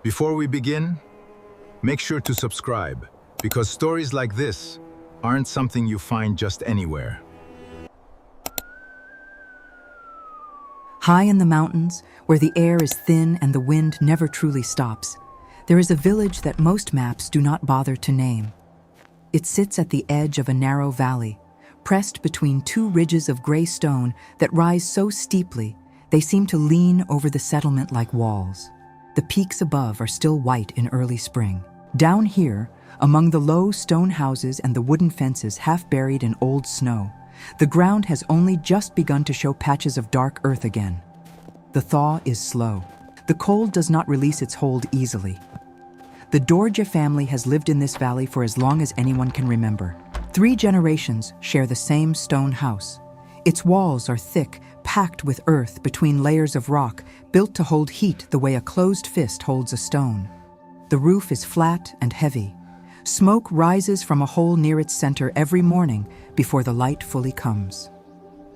Before we begin, make sure to subscribe, because stories like this aren't something you find just anywhere. High in the mountains, where the air is thin and the wind never truly stops, there is a village that most maps do not bother to name. It sits at the edge of a narrow valley, pressed between two ridges of gray stone that rise so steeply they seem to lean over the settlement like walls. The peaks above are still white in early spring. Down here, among the low stone houses and the wooden fences half buried in old snow, the ground has only just begun to show patches of dark earth again. The thaw is slow. The cold does not release its hold easily. The Dorje family has lived in this valley for as long as anyone can remember. 3 generations share the same stone house. Its walls are thick, packed with earth between layers of rock, built to hold heat the way a closed fist holds a stone. The roof is flat and heavy. Smoke rises from a hole near its center every morning before the light fully comes.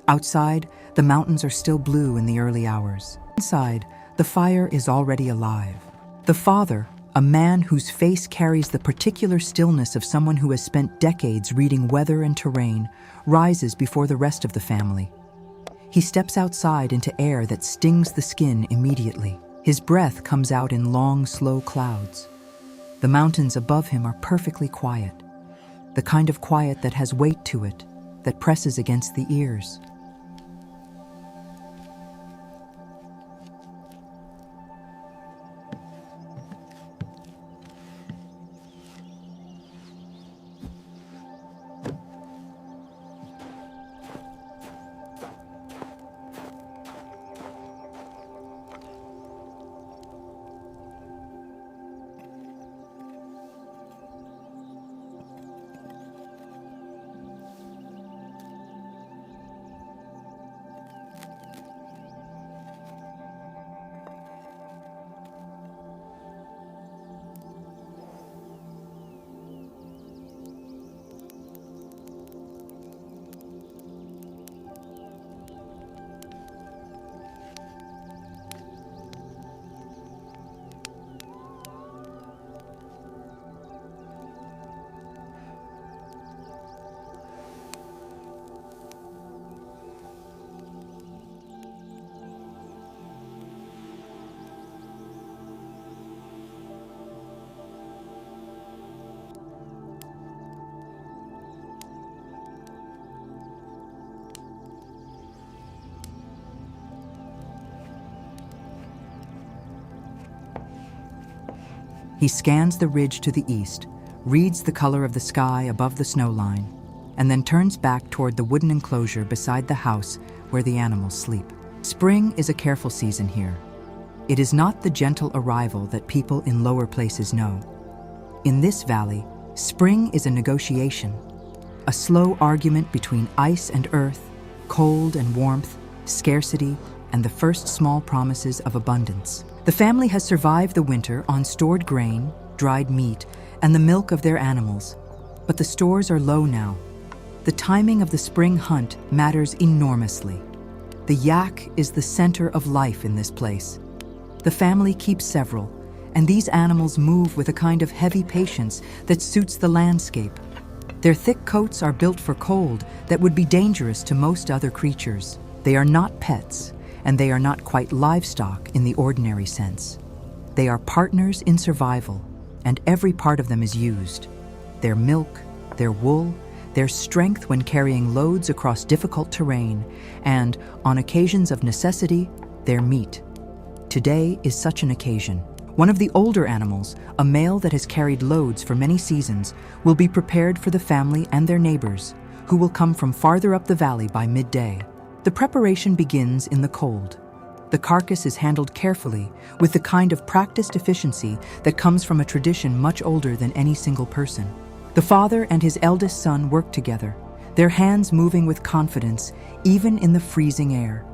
Outside, the mountains are still blue in the early hours. Inside, the fire is already alive. The father, a man whose face carries the particular stillness of someone who has spent decades reading weather and terrain, rises before the rest of the family. He steps outside into air that stings the skin immediately. His breath comes out in long, slow clouds. The mountains above him are perfectly quiet, the kind of quiet that has weight to it, that presses against the ears. He scans the ridge to the east, reads the color of the sky above the snow line, and then turns back toward the wooden enclosure beside the house where the animals sleep. Spring is a careful season here. It is not the gentle arrival that people in lower places know. In this valley, spring is a negotiation, a slow argument between ice and earth, cold and warmth, scarcity, and the first small promises of abundance. The family has survived the winter on stored grain, dried meat, and the milk of their animals, but the stores are low now. The timing of the spring hunt matters enormously. The yak is the center of life in this place. The family keeps several, and these animals move with a kind of heavy patience that suits the landscape. Their thick coats are built for cold that would be dangerous to most other creatures. They are not pets, and they are not quite livestock in the ordinary sense. They are partners in survival, and every part of them is used. Their milk, their wool, their strength when carrying loads across difficult terrain, and, on occasions of necessity, their meat. Today is such an occasion. One of the older animals, a male that has carried loads for many seasons, will be prepared for the family and their neighbors, who will come from farther up the valley by midday. The preparation begins in the cold. The carcass is handled carefully, with the kind of practiced efficiency that comes from a tradition much older than any single person. The father and his eldest son work together, their hands moving with confidence, even in the freezing air.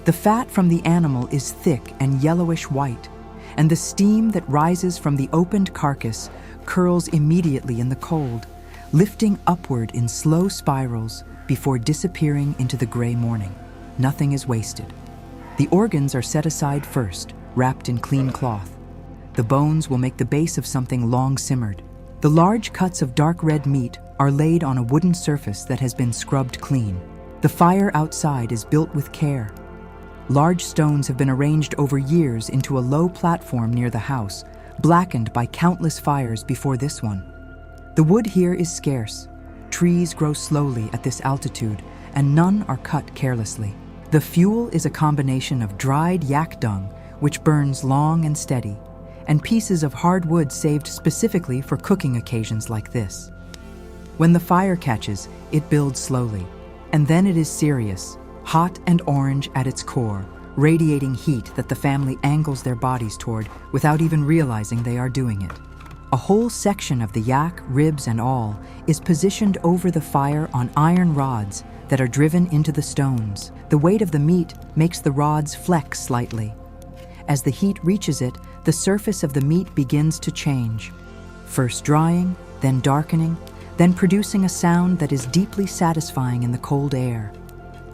The fat from the animal is thick and yellowish white, and the steam that rises from the opened carcass curls immediately in the cold, lifting upward in slow spirals before disappearing into the gray morning. Nothing is wasted. The organs are set aside first, wrapped in clean cloth. The bones will make the base of something long simmered. The large cuts of dark red meat are laid on a wooden surface that has been scrubbed clean. The fire outside is built with care. Large stones have been arranged over years into a low platform near the house, blackened by countless fires before this one. The wood here is scarce. Trees grow slowly at this altitude, and none are cut carelessly. The fuel is a combination of dried yak dung, which burns long and steady, and pieces of hard wood saved specifically for cooking occasions like this. When the fire catches, it builds slowly, and then it is serious, hot and orange at its core, radiating heat that the family angles their bodies toward without even realizing they are doing it. A whole section of the yak, ribs and all, is positioned over the fire on iron rods that are driven into the stones. The weight of the meat makes the rods flex slightly. As the heat reaches it, the surface of the meat begins to change, first drying, then darkening, then producing a sound that is deeply satisfying in the cold air.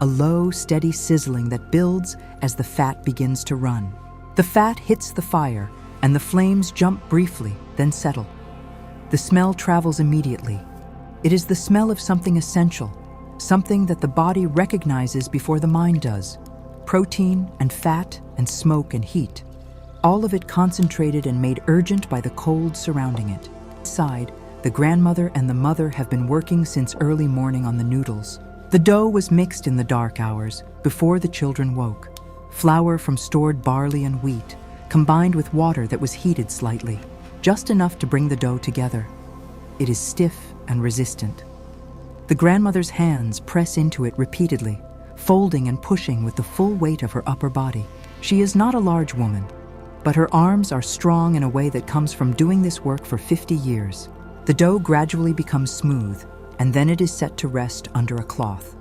A low, steady sizzling that builds as the fat begins to run. The fat hits the fire, and the flames jump briefly, then settle. The smell travels immediately. It is the smell of something essential, something that the body recognizes before the mind does. Protein and fat and smoke and heat. All of it concentrated and made urgent by the cold surrounding it. Inside, the grandmother and the mother have been working since early morning on the noodles. The dough was mixed in the dark hours, before the children woke. Flour from stored barley and wheat, combined with water that was heated slightly, just enough to bring the dough together. It is stiff and resistant. The grandmother's hands press into it repeatedly, folding and pushing with the full weight of her upper body. She is not a large woman, but her arms are strong in a way that comes from doing this work for 50 years. The dough gradually becomes smooth, and then it is set to rest under a cloth.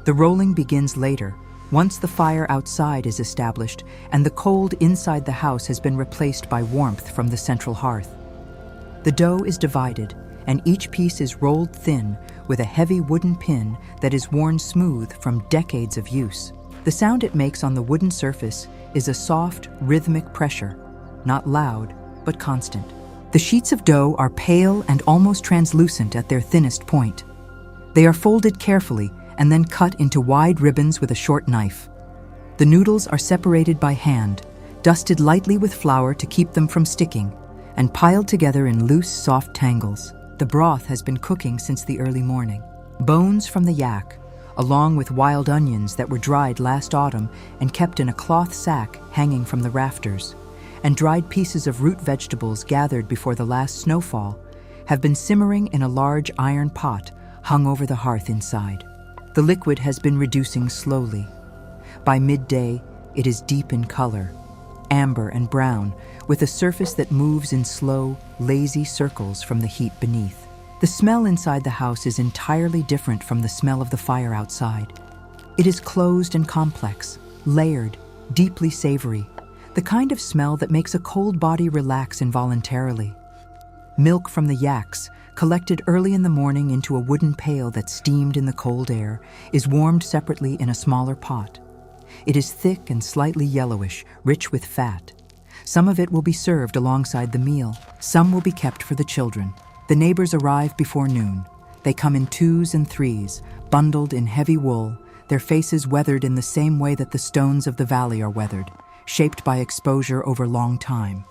The rolling begins later, once the fire outside is established and the cold inside the house has been replaced by warmth from the central hearth. The dough is divided, and each piece is rolled thin with a heavy wooden pin that is worn smooth from decades of use. The sound it makes on the wooden surface is a soft, rhythmic pressure, not loud, but constant. The sheets of dough are pale and almost translucent at their thinnest point. They are folded carefully and then cut into wide ribbons with a short knife. The noodles are separated by hand, dusted lightly with flour to keep them from sticking, and piled together in loose, soft tangles. The broth has been cooking since the early morning. Bones from the yak, along with wild onions that were dried last autumn and kept in a cloth sack hanging from the rafters, and dried pieces of root vegetables gathered before the last snowfall, have been simmering in a large iron pot hung over the hearth inside. The liquid has been reducing slowly. By midday, it is deep in color, amber and brown, with a surface that moves in slow, lazy circles from the heat beneath. The smell inside the house is entirely different from the smell of the fire outside. It is closed and complex, layered, deeply savory, the kind of smell that makes a cold body relax involuntarily. Milk from the yaks, collected early in the morning into a wooden pail that steamed in the cold air, is warmed separately in a smaller pot. It is thick and slightly yellowish, rich with fat. Some of it will be served alongside the meal. Some will be kept for the children. The neighbors arrive before noon. They come in twos and threes, bundled in heavy wool, their faces weathered in the same way that the stones of the valley are weathered, shaped by exposure over long time.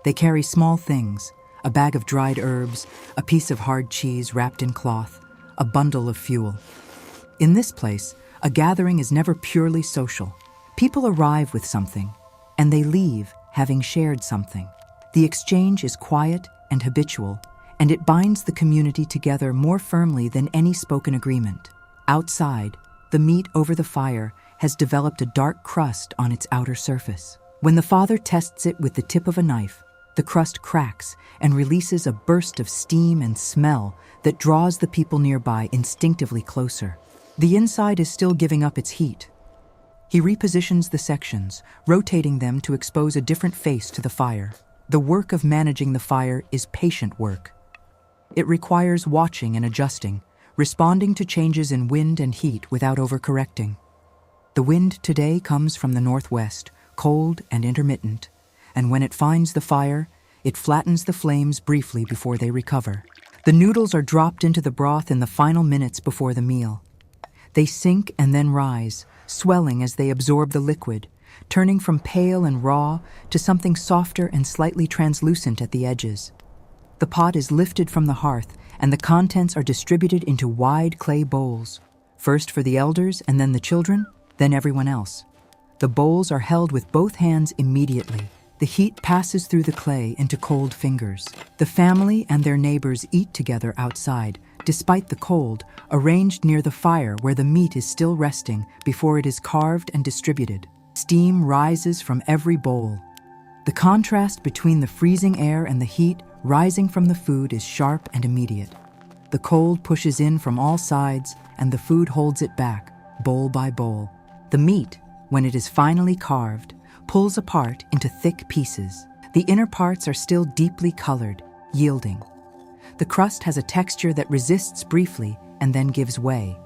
They carry small things, a bag of dried herbs, a piece of hard cheese wrapped in cloth, a bundle of fuel. In this place, a gathering is never purely social. People arrive with something, and they leave having shared something. The exchange is quiet and habitual, and it binds the community together more firmly than any spoken agreement. Outside, the meat over the fire has developed a dark crust on its outer surface. When the father tests it with the tip of a knife, the crust cracks and releases a burst of steam and smell that draws the people nearby instinctively closer. The inside is still giving up its heat. He repositions the sections, rotating them to expose a different face to the fire. The work of managing the fire is patient work. It requires watching and adjusting, responding to changes in wind and heat without overcorrecting. The wind today comes from the northwest, cold and intermittent, and when it finds the fire, it flattens the flames briefly before they recover. The noodles are dropped into the broth in the final minutes before the meal. They sink and then rise, swelling as they absorb the liquid, turning from pale and raw to something softer and slightly translucent at the edges. The pot is lifted from the hearth, and the contents are distributed into wide clay bowls, first for the elders and then the children, then everyone else. The bowls are held with both hands immediately. The heat passes through the clay into cold fingers. The family and their neighbors eat together outside, despite the cold, arranged near the fire where the meat is still resting before it is carved and distributed. Steam rises from every bowl. The contrast between the freezing air and the heat rising from the food is sharp and immediate. The cold pushes in from all sides, and the food holds it back, bowl by bowl. The meat, when it is finally carved, pulls apart into thick pieces. The inner parts are still deeply colored, yielding. The crust has a texture that resists briefly and then gives way.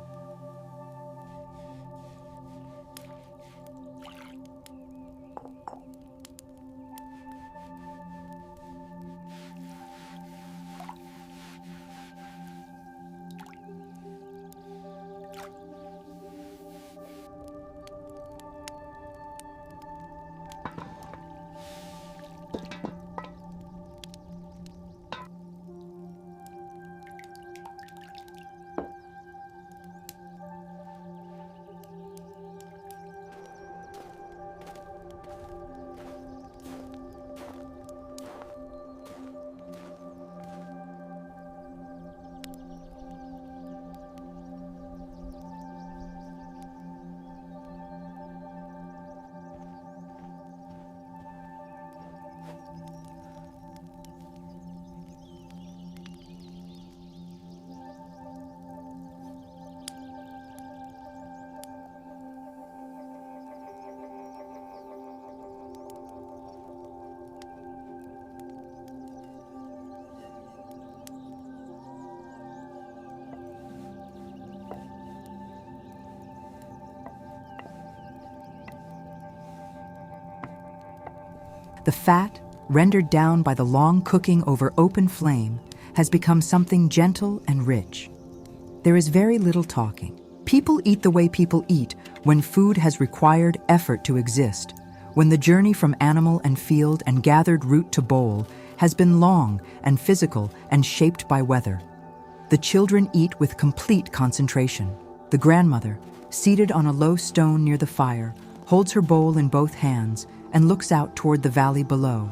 The fat, rendered down by the long cooking over open flame, has become something gentle and rich. There is very little talking. People eat the way people eat when food has required effort to exist, when the journey from animal and field and gathered root to bowl has been long and physical and shaped by weather. The children eat with complete concentration. The grandmother, seated on a low stone near the fire, holds her bowl in both hands and looks out toward the valley below,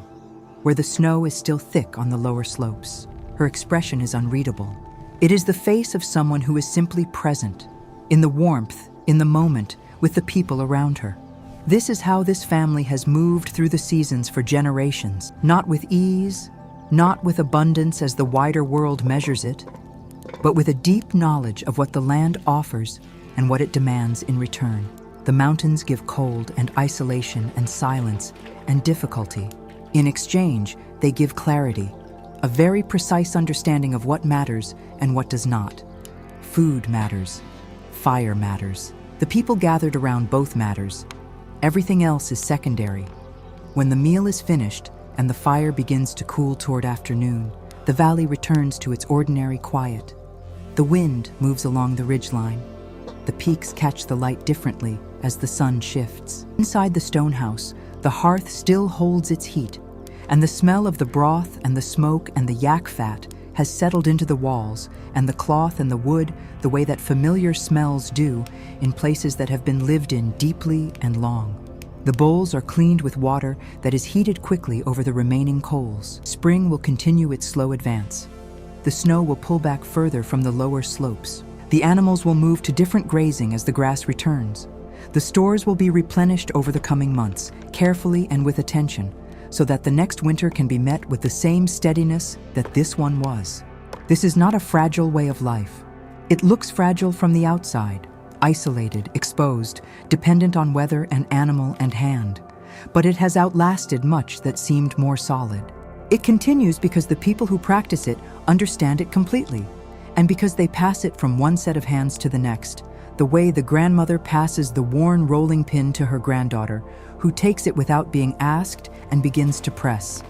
where the snow is still thick on the lower slopes. Her expression is unreadable. It is the face of someone who is simply present, in the warmth, in the moment, with the people around her. This is how this family has moved through the seasons for generations, not with ease, not with abundance as the wider world measures it, but with a deep knowledge of what the land offers and what it demands in return. The mountains give cold and isolation and silence and difficulty. In exchange, they give clarity, a very precise understanding of what matters and what does not. Food matters. Fire matters. The people gathered around both matters. Everything else is secondary. When the meal is finished and the fire begins to cool toward afternoon, the valley returns to its ordinary quiet. The wind moves along the ridgeline. The peaks catch the light differently as the sun shifts. Inside the stone house, the hearth still holds its heat, and the smell of the broth and the smoke and the yak fat has settled into the walls, and the cloth and the wood the way that familiar smells do in places that have been lived in deeply and long. The bowls are cleaned with water that is heated quickly over the remaining coals. Spring will continue its slow advance. The snow will pull back further from the lower slopes. The animals will move to different grazing as the grass returns. The stores will be replenished over the coming months, carefully and with attention, so that the next winter can be met with the same steadiness that this one was. This is not a fragile way of life. It looks fragile from the outside, isolated, exposed, dependent on weather and animal and hand. But it has outlasted much that seemed more solid. It continues because the people who practice it understand it completely, and because they pass it from one set of hands to the next, the way the grandmother passes the worn rolling pin to her granddaughter, who takes it without being asked and begins to press.